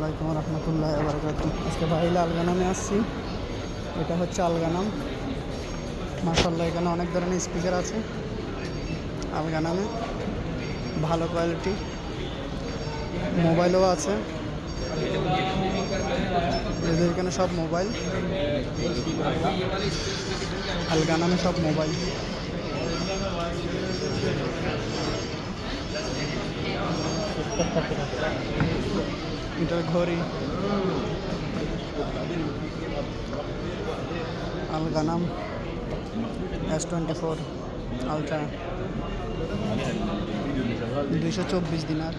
আলাইকুম রহমতুল্লাহ বারাকাতুহু। আজকে ভাইলা আলগানামে আসছি। এটা হচ্ছে আলগানাম। মাশাআল্লাহ, এখানে অনেক ধরনের স্পিকার আছে আলগানামে, ভালো কোয়ালিটি। মোবাইলও আছে, এদের এখানে সব মোবাইল। আলগানামে সব মোবাইল। এটার ঘড়ি আলগানাম S24 আলট্রা 224 দিনার।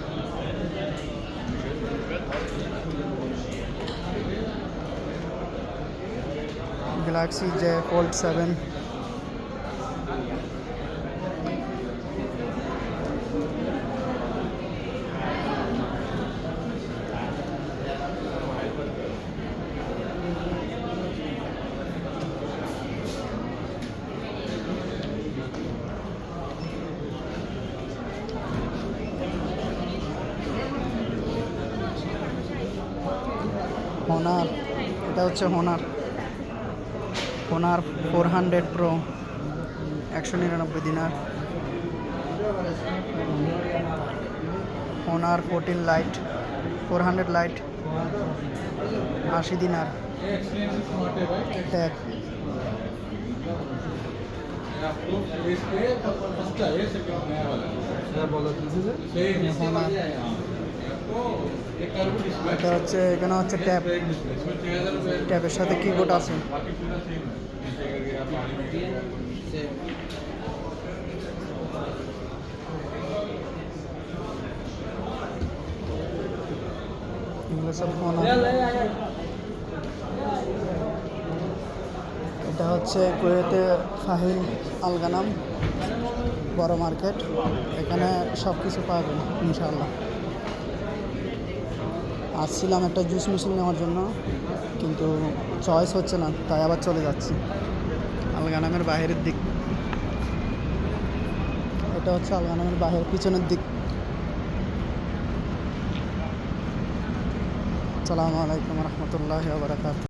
Galaxy J Fold 7, Honor. এটা হচ্ছে হোনার 400 Pro 199 দিনার। হোনার 14 লাইট 400 লাইট 80 দিনার। ট্যাগ এটা হচ্ছে, এখানে হচ্ছে ট্যাব, ট্যাবের সাথে কিবোর্ড আছে। এগুলো সব এটা হচ্ছে কুয়েতে ফাহিম আলগানাম বড় মার্কেট। এখানে সব কিছু পাবেন ইনশাআল্লাহ। আসছিলাম একটা জুস মেশিন নেওয়ার জন্য, কিন্তু চয়েস হচ্ছে না, তাই আবার চলে যাচ্ছি আলগানামের বাইরের দিক। এটা হচ্ছে আলগানামের বাইরের পিছনের দিক। আসসালামু আলাইকুম রহমতুল্লাহি ওয়া বারাকাতুহু।